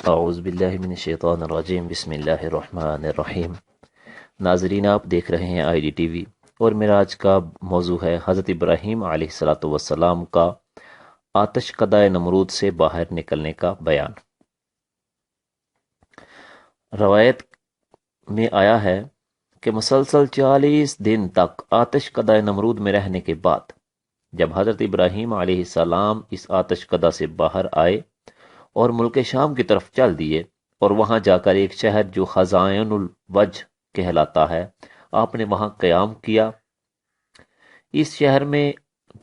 اعوذ باللہ من الشیطان الرجیم بسم اللہ الرحمن الرحیم۔ ناظرین، آپ دیکھ رہے ہیں آئی ڈی ٹی وی، اور میرا آج کا موضوع ہے حضرت ابراہیم علیہ السلام کا آتش کدہ نمرود سے باہر نکلنے کا بیان۔ روایت میں آیا ہے کہ مسلسل 40 دن تک آتش کدہ نمرود میں رہنے کے بعد جب حضرت ابراہیم علیہ السلام اس آتش کدہ سے باہر آئے اور ملک شام کی طرف چل دیے، اور وہاں جا کر ایک شہر جو خزائن الوجہ کہلاتا ہے، آپ نے وہاں قیام کیا۔ اس شہر میں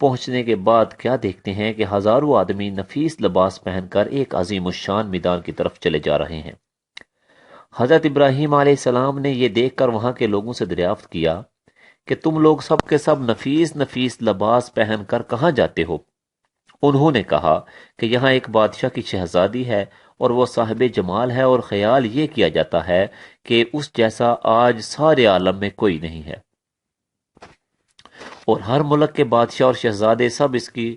پہنچنے کے بعد کیا دیکھتے ہیں کہ ہزاروں آدمی نفیس لباس پہن کر ایک عظیم الشان میدان کی طرف چلے جا رہے ہیں۔ حضرت ابراہیم علیہ السلام نے یہ دیکھ کر وہاں کے لوگوں سے دریافت کیا کہ تم لوگ سب کے سب نفیس نفیس لباس پہن کر کہاں جاتے ہو؟ انہوں نے کہا کہ یہاں ایک بادشاہ کی شہزادی ہے، اور وہ صاحب جمال ہے، اور خیال یہ کیا جاتا ہے کہ اس جیسا آج سارے عالم میں کوئی نہیں ہے، اور ہر ملک کے بادشاہ اور شہزادے سب اس کی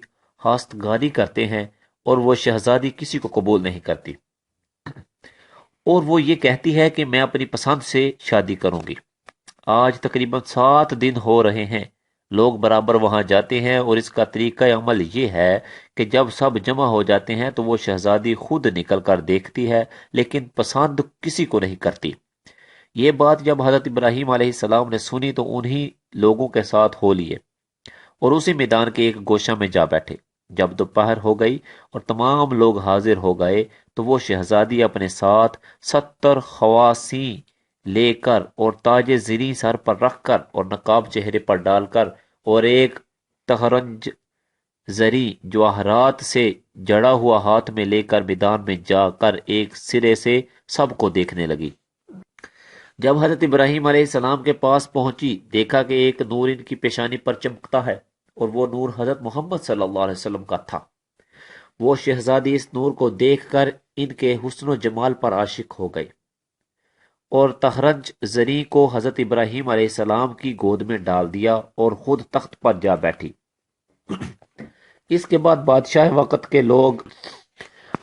خواستگاری کرتے ہیں، اور وہ شہزادی کسی کو قبول نہیں کرتی، اور وہ یہ کہتی ہے کہ میں اپنی پسند سے شادی کروں گی۔ آج تقریباً 7 دن ہو رہے ہیں، لوگ برابر وہاں جاتے ہیں، اور اس کا طریقہ عمل یہ ہے کہ جب سب جمع ہو جاتے ہیں تو وہ شہزادی خود نکل کر دیکھتی ہے، لیکن پسند کسی کو نہیں کرتی۔ یہ بات جب حضرت ابراہیم علیہ السلام نے سنی تو انہی لوگوں کے ساتھ ہو لیے، اور اسی میدان کے ایک گوشہ میں جا بیٹھے۔ جب دوپہر ہو گئی اور تمام لوگ حاضر ہو گئے تو وہ شہزادی اپنے ساتھ 70 خواصیں لے کر، اور تاج زریں سر پر رکھ کر، اور نقاب چہرے پر ڈال کر، اور ایک تہرنج زری جواہرات سے جڑا ہوا ہاتھ میں لے کر میدان میں جا کر ایک سرے سے سب کو دیکھنے لگی۔ جب حضرت ابراہیم علیہ السلام کے پاس پہنچی، دیکھا کہ ایک نور ان کی پیشانی پر چمکتا ہے، اور وہ نور حضرت محمد صلی اللہ علیہ وسلم کا تھا۔ وہ شہزادی اس نور کو دیکھ کر ان کے حسن و جمال پر عاشق ہو گئی، اور تہرنج زری کو حضرت ابراہیم علیہ السلام کی گود میں ڈال دیا اور خود تخت پر جا بیٹھی۔ اس کے بعد بادشاہ وقت کے لوگ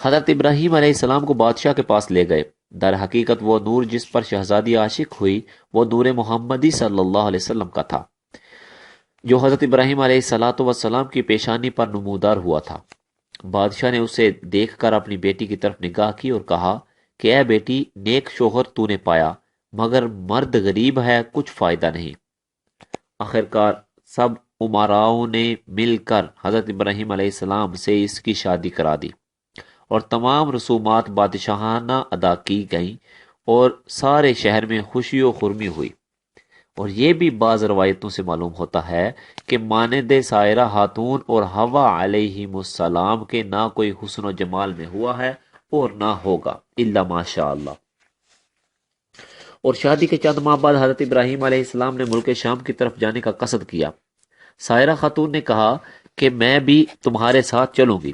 حضرت ابراہیم علیہ السلام کو بادشاہ کے پاس لے گئے۔ در حقیقت وہ نور جس پر شہزادی عاشق ہوئی وہ نور محمدی صلی اللہ علیہ وسلم کا تھا، جو حضرت ابراہیم علیہ السلام کی پیشانی پر نمودار ہوا تھا۔ بادشاہ نے اسے دیکھ کر اپنی بیٹی کی طرف نگاہ کی اور کہا کہ اے بیٹی، نیک شوہر تو نے پایا، مگر مرد غریب ہے، کچھ فائدہ نہیں۔ آخرکار سب امراؤں نے مل کر حضرت ابراہیم علیہ السلام سے اس کی شادی کرا دی، اور تمام رسومات بادشاہانہ ادا کی گئیں، اور سارے شہر میں خوشی و خرمی ہوئی۔ اور یہ بھی بعض روایتوں سے معلوم ہوتا ہے کہ مانند سائرہ خاتون اور حوا علیہم السلام کے نہ کوئی حسن و جمال میں ہوا ہے اور نہ ہوگا الا ماشاء اللہ۔ اور شادی کے چند ماہ بعد حضرت ابراہیم علیہ السلام نے ملک شام کی طرف جانے کا قصد کیا۔ سائرہ خاتون نے کہا کہ میں بھی تمہارے ساتھ چلوں گی،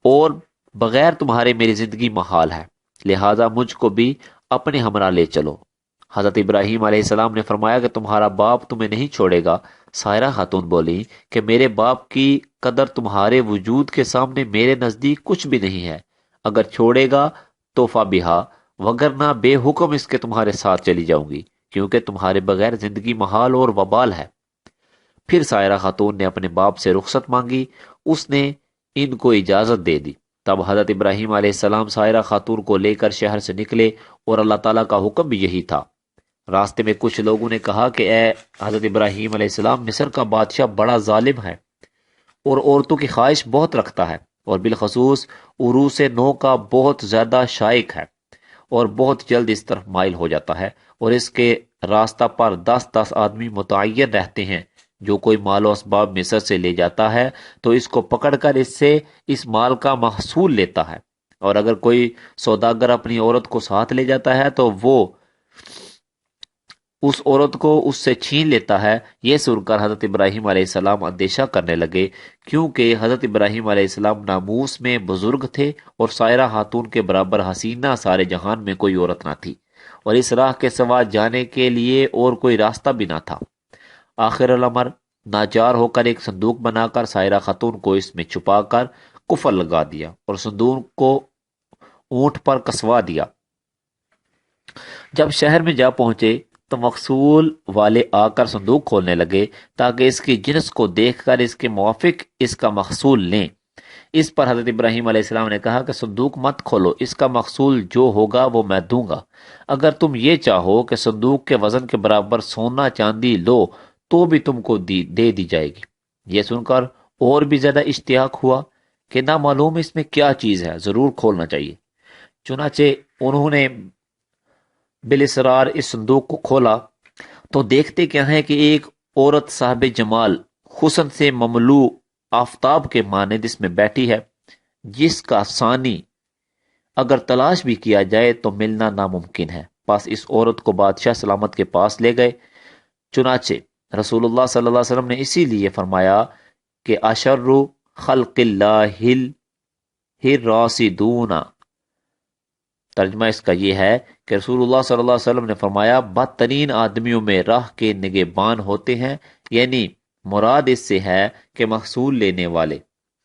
اور بغیر تمہارے میری زندگی محال ہے، لہذا مجھ کو بھی اپنے ہمراہ لے چلو۔ حضرت ابراہیم علیہ السلام نے فرمایا کہ تمہارا باپ تمہیں نہیں چھوڑے گا۔ سائرہ خاتون بولی کہ میرے باپ کی قدر تمہارے وجود کے سامنے میرے نزدیک کچھ بھی نہیں ہے، اگر چھوڑے گا تو فبہا، وگرنہ بے حکم اس کے تمہارے ساتھ چلی جاؤں گی، کیونکہ تمہارے بغیر زندگی محال اور وبال ہے۔ پھر سائرہ خاتون نے اپنے باپ سے رخصت مانگی، اس نے ان کو اجازت دے دی۔ تب حضرت ابراہیم علیہ السلام سائرہ خاتون کو لے کر شہر سے نکلے، اور اللہ تعالیٰ کا حکم بھی یہی تھا۔ راستے میں کچھ لوگوں نے کہا کہ اے حضرت ابراہیم علیہ السلام، مصر کا بادشاہ بڑا ظالم ہے، اور عورتوں کی خواہش بہت رکھتا ہے، اور بالخصوص عروس نو کا بہت زیادہ شائق ہے، اور بہت جلد اس طرف مائل ہو جاتا ہے، اور اس کے راستہ پر 10 آدمی متعین رہتے ہیں۔ جو کوئی مال و اسباب مصر سے لے جاتا ہے تو اس کو پکڑ کر اس سے اس مال کا محصول لیتا ہے، اور اگر کوئی سوداگر اپنی عورت کو ساتھ لے جاتا ہے تو وہ اس عورت کو اس سے چھین لیتا ہے۔ یہ سن کر حضرت ابراہیم علیہ السلام اندیشہ کرنے لگے، کیونکہ حضرت ابراہیم علیہ السلام ناموس میں بزرگ تھے، اور سائرہ خاتون کے برابر حسینہ سارے جہان میں کوئی عورت نہ تھی، اور اس راہ کے سوا جانے کے لیے اور کوئی راستہ بھی نہ تھا۔ آخر الامر ناچار ہو کر ایک صندوق بنا کر سائرہ خاتون کو اس میں چھپا کر کفر لگا دیا، اور صندوق کو اونٹ پر کسوا دیا۔ جب شہر میں جا پہنچے تو مقصول والے آ کر صندوق کھولنے لگے تاکہ اس کی جنس کو دیکھ کر اس کے موافق اس کا مقصول لیں۔ اس پر حضرت ابراہیم علیہ السلام نے کہا کہ صندوق مت کھولو، اس کا مقصول جو ہوگا وہ میں دوں گا۔ اگر تم یہ چاہو کہ صندوق کے وزن کے برابر سونا چاندی لو تو بھی تم کو دے دی جائے گی۔ یہ سن کر اور بھی زیادہ اشتیاق ہوا کہ نہ معلوم اس میں کیا چیز ہے، ضرور کھولنا چاہیے۔ چنانچہ انہوں نے بالاصرار اس صندوق کو کھولا تو دیکھتے کیا ہے کہ ایک عورت صاحب جمال حسن سے مملو آفتاب کے مانند اس میں بیٹھی ہے، جس کا ثانی اگر تلاش بھی کیا جائے تو ملنا ناممکن ہے۔ پس اس عورت کو بادشاہ سلامت کے پاس لے گئے۔ چنانچہ رسول اللہ صلی اللہ علیہ وسلم نے اسی لیے فرمایا کہ اشر خلق اللہ الراسدون، ترجمہ اس کا یہ ہے کہ رسول اللہ صلی اللہ علیہ وسلم نے فرمایا بدترین آدمیوں میں راہ کے نگہبان ہوتے ہیں، یعنی مراد اس سے ہے کہ محصول لینے والے۔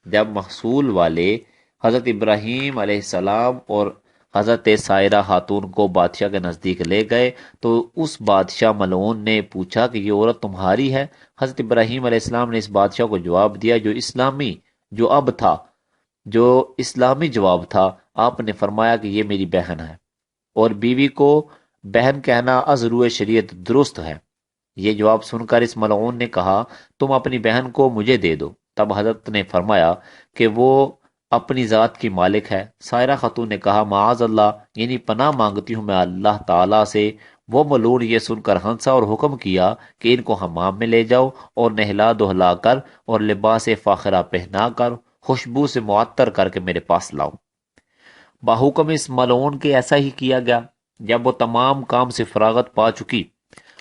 جب محصول والے حضرت ابراہیم علیہ السلام اور حضرت سائرہ خاتون کو بادشاہ کے نزدیک لے گئے تو اس بادشاہ ملعون نے پوچھا کہ یہ عورت تمہاری ہے؟ حضرت ابراہیم علیہ السلام نے اس بادشاہ کو جواب دیا جو اسلامی جواب تھا۔ آپ نے فرمایا کہ یہ میری بہن ہے، اور بیوی کو بہن کہنا از روئے شریعت درست ہے۔ یہ جواب سن کر اس ملعون نے کہا تم اپنی بہن کو مجھے دے دو۔ تب حضرت نے فرمایا کہ وہ اپنی ذات کی مالک ہے۔ سائرہ خاتون نے کہا معاذ اللہ، یعنی پناہ مانگتی ہوں میں اللہ تعالیٰ سے۔ وہ ملعون یہ سن کر ہنسا اور حکم کیا کہ ان کو حمام میں لے جاؤ اور نہلا دہلا کر اور لباس فاخرہ پہنا کر خوشبو سے معطر کر کے میرے پاس لاؤ۔ باحکم اس ملعون کے ایسا ہی کیا گیا۔ جب وہ تمام کام سے فراغت پا چکی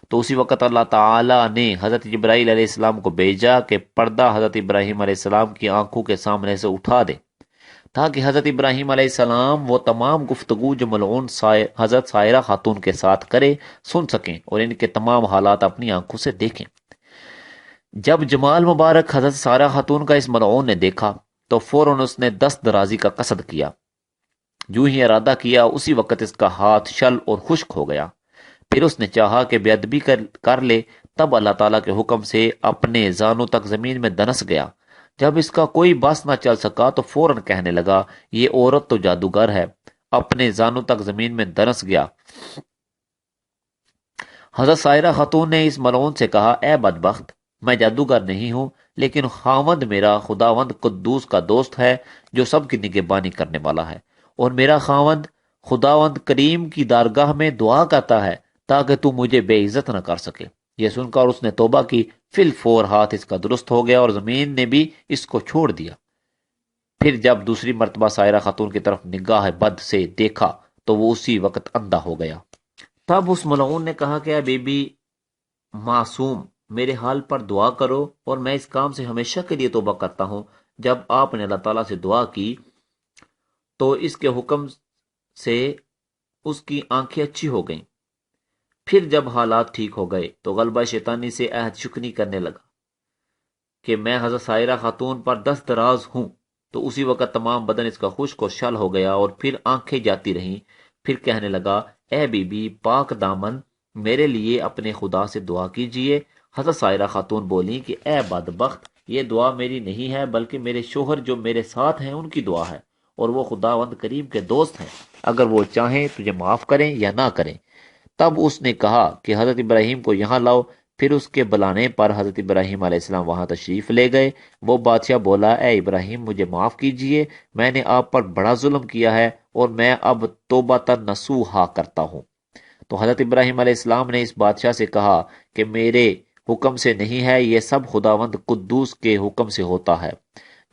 تو اسی وقت اللہ تعالیٰ نے حضرت جبرائیل علیہ السلام کو بھیجا کہ پردہ حضرت ابراہیم علیہ السلام کی آنکھوں کے سامنے سے اٹھا دے تاکہ حضرت ابراہیم علیہ السلام وہ تمام گفتگو جو ملعون حضرت سائرہ خاتون کے ساتھ کرے سن سکیں اور ان کے تمام حالات اپنی آنکھوں سے دیکھیں۔ جب جمال مبارک حضرت سائرہ خاتون کا اس ملعون نے دیکھا تو فوراً اس نے دست درازی کا قصد کیا۔ جو ہی ارادہ کیا اسی وقت اس کا ہاتھ شل اور خشک ہو گیا۔ پھر اس نے چاہا کہ بے ادبی کر لے، تب اللہ تعالیٰ کے حکم سے اپنے زانوں تک زمین میں دنس گیا۔ جب اس کا کوئی بس نہ چل سکا تو فوراً کہنے لگا یہ عورت تو جادوگر ہے، اپنے زانوں تک زمین میں دنس گیا۔ حضرت سائرہ خاتون نے اس ملعون سے کہا اے بدبخت، میں جادوگر نہیں ہوں، لیکن خاوند میرا خداوند قدوس کا دوست ہے جو سب کی نگہبانی کرنے والا ہے، اور میرا خاوند خداوند کریم کی دارگاہ میں دعا کرتا ہے تاکہ تو مجھے بے عزت نہ کر سکے۔ یہ سن کر اس نے توبہ کی، فی الفور ہاتھ اس کا درست ہو گیا اور زمین نے بھی اس کو چھوڑ دیا۔ پھر جب دوسری مرتبہ سائرہ خاتون کی طرف نگاہ بد سے دیکھا تو وہ اسی وقت اندھا ہو گیا۔ تب اس ملعون نے کہا کہ اے بی بی معصوم، میرے حال پر دعا کرو اور میں اس کام سے ہمیشہ کے لیے توبہ کرتا ہوں۔ جب آپ نے اللہ تعالیٰ سے دعا کی تو اس کے حکم سے اس کی آنکھیں اچھی ہو گئیں۔ پھر جب حالات ٹھیک ہو گئے تو غلبہ شیطانی سے عہد شکنی کرنے لگا کہ میں حضرت سائرہ خاتون پر دست دراز ہوں، تو اسی وقت تمام بدن اس کا خشک اور شل ہو گیا اور پھر آنکھیں جاتی رہیں۔ پھر کہنے لگا اے بی بی پاک دامن، میرے لیے اپنے خدا سے دعا کیجئے۔ حضرت سائرہ خاتون بولی کہ اے بدبخت، یہ دعا میری نہیں ہے بلکہ میرے شوہر جو میرے ساتھ ہیں ان کی دعا ہے، اور وہ خداوند کریم کے دوست ہیں، اگر وہ چاہیں تجھے معاف کریں یا نہ کریں۔ تب اس نے کہا کہ حضرت ابراہیم کو یہاں لاؤ۔ پھر اس کے بلانے پر حضرت ابراہیم علیہ السلام وہاں تشریف لے گئے۔ وہ بادشاہ بولا اے ابراہیم، مجھے معاف کیجئے، میں نے آپ پر بڑا ظلم کیا ہے اور میں اب توبہ نصوحا کرتا ہوں۔ تو حضرت ابراہیم علیہ السلام نے اس بادشاہ سے کہا کہ میرے حکم سے نہیں ہے، یہ سب خداوند قدوس کے حکم سے ہوتا ہے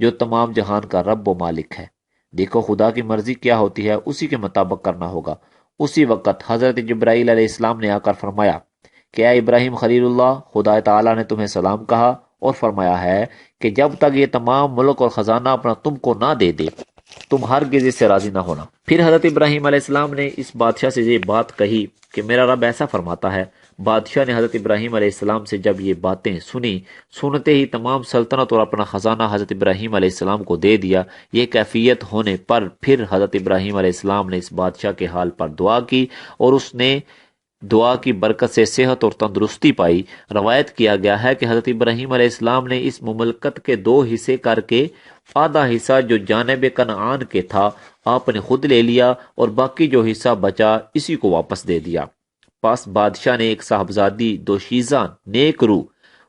جو تمام جہان کا رب و مالک ہے۔ دیکھو خدا کی مرضی کیا ہوتی ہے، اسی کے مطابق کرنا ہوگا۔ اسی وقت حضرت جبرائیل علیہ السلام نے آ کر فرمایا کہ اے ابراہیم خلیل اللہ، خدا تعالیٰ نے تمہیں سلام کہا اور فرمایا ہے کہ جب تک یہ تمام ملک اور خزانہ اپنا تم کو نہ دے دے تم ہرگز اس سے راضی نہ ہونا۔ پھر حضرت ابراہیم علیہ السلام نے اس بادشاہ سے یہ بات کہی کہ میرا رب ایسا فرماتا ہے، بادشاہ نے حضرت ابراہیم علیہ السلام سے جب یہ باتیں سنی، سنتے ہی تمام سلطنت اور اپنا خزانہ حضرت ابراہیم علیہ السلام کو دے دیا۔ یہ کیفیت ہونے پر پھر حضرت ابراہیم علیہ السلام نے اس بادشاہ کے حال پر دعا کی اور اس نے دعا کی برکت سے صحت اور تندرستی پائی۔ روایت کیا گیا ہے کہ حضرت ابراہیم علیہ السلام نے اس مملکت کے 2 حصے کر کے آدھا حصہ جو جانب کنعان کے تھا آپ نے خود لے لیا اور باقی جو حصہ بچا اسی کو واپس دے دیا۔ پس بادشاہ نے ایک صاحبزادی دوشیزہ نیک روح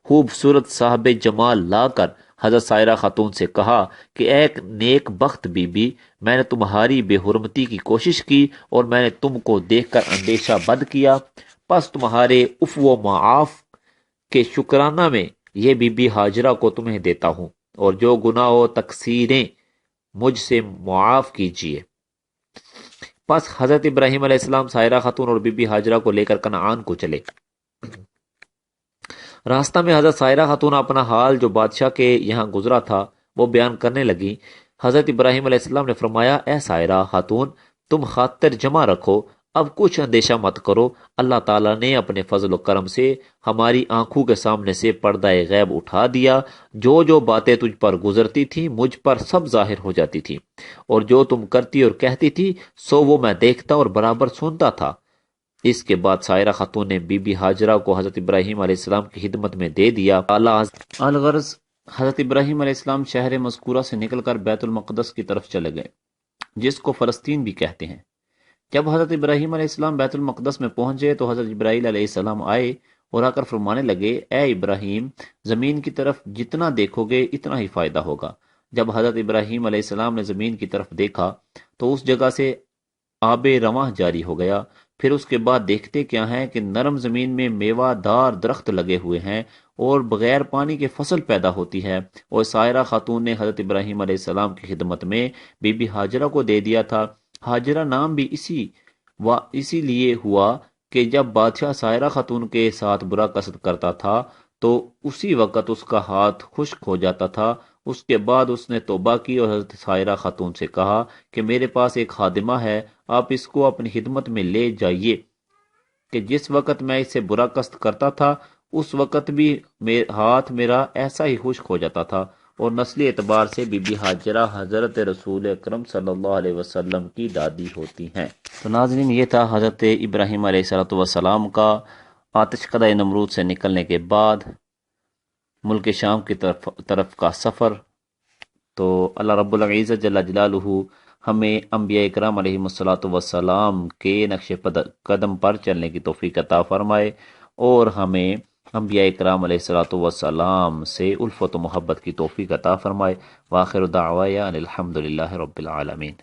خوبصورت صاحب جمال لا کر حضرت سائرہ خاتون سے کہا کہ اے نیک بخت بی بی، میں نے تمہاری بے حرمتی کی کوشش کی اور میں نے تم کو دیکھ کر اندیشہ بد کیا، پس تمہارے عفو و معاف کے شکرانہ میں یہ بی بی ہاجرہ کو تمہیں دیتا ہوں، اور جو گناہ و تقصیریں مجھ سے معاف کیجیے۔ پس حضرت ابراہیم علیہ السلام سائرہ خاتون اور بی بی ہاجرہ کو لے کر کنعان کو چلے۔ راستہ میں حضرت سائرہ خاتون اپنا حال جو بادشاہ کے یہاں گزرا تھا وہ بیان کرنے لگی۔ حضرت ابراہیم علیہ السلام نے فرمایا، اے سائرہ خاتون، تم خاطر جمع رکھو، اب کچھ اندیشہ مت کرو، اللہ تعالیٰ نے اپنے فضل و کرم سے ہماری آنکھوں کے سامنے سے پردہ غیب اٹھا دیا، جو جو باتیں تجھ پر گزرتی تھی مجھ پر سب ظاہر ہو جاتی تھی، اور جو تم کرتی اور کہتی تھی سو وہ میں دیکھتا اور برابر سنتا تھا۔ اس کے بعد سائرہ خاتون نے بی بی ہاجرہ کو حضرت ابراہیم علیہ السلام کی خدمت میں دے دیا۔ الغرض حضرت ابراہیم علیہ السلام شہر مذکورہ سے نکل کر بیت المقدس کی طرف چلے گئے، جس کو فلسطین بھی کہتے ہیں۔ جب حضرت ابراہیم علیہ السلام بیت المقدس میں پہنچے تو حضرت جبرائیل علیہ السلام آئے اور آ کر فرمانے لگے، اے ابراہیم، زمین کی طرف جتنا دیکھو گے اتنا ہی فائدہ ہوگا۔ جب حضرت ابراہیم علیہ السلام نے زمین کی طرف دیکھا تو اس جگہ سے آب رواں جاری ہو گیا۔ پھر اس کے بعد دیکھتے کیا ہیں کہ نرم زمین میں میوہ دار درخت لگے ہوئے ہیں اور بغیر پانی کے فصل پیدا ہوتی ہے، اور سائرہ خاتون نے حضرت ابراہیم علیہ السلام کی خدمت میں بی بی ہاجرہ کو دے دیا تھا۔ ہاجرہ نام بھی اسی لیے ہوا کہ جب بادشاہ سائرہ خاتون کے ساتھ برا قصد کرتا تھا تو اسی وقت اس کا ہاتھ خشک ہو جاتا تھا۔ اس کے بعد اس نے توبہ کی اور حضرت سائرہ خاتون سے کہا کہ میرے پاس ایک خادمہ ہے، آپ اس کو اپنی خدمت میں لے جائیے کہ جس وقت میں اس سے برا قصد کرتا تھا اس وقت بھی ہاتھ میرا ایسا ہی خشک ہو جاتا تھا، اور نسلی اعتبار سے بی بی ہاجرہ حضرت رسول اکرم صلی اللہ علیہ وسلم کی دادی ہوتی ہیں۔ تو ناظرین، یہ تھا حضرت ابراہیم علیہ السلام کا آتش کدہ نمرود سے نکلنے کے بعد ملک شام کی طرف کا سفر۔ تو اللہ رب العزت جل جلالہ ہمیں انبیاء اکرام علیہم السلام کے نقش قدم پر چلنے کی توفیق عطا فرمائے، اور ہمیں انبیاء اکرام علیہ السلام سے الفت و محبت کی توفیق عطا فرمائے۔ وآخر دعوایا ان الحمد للہ رب العالمین۔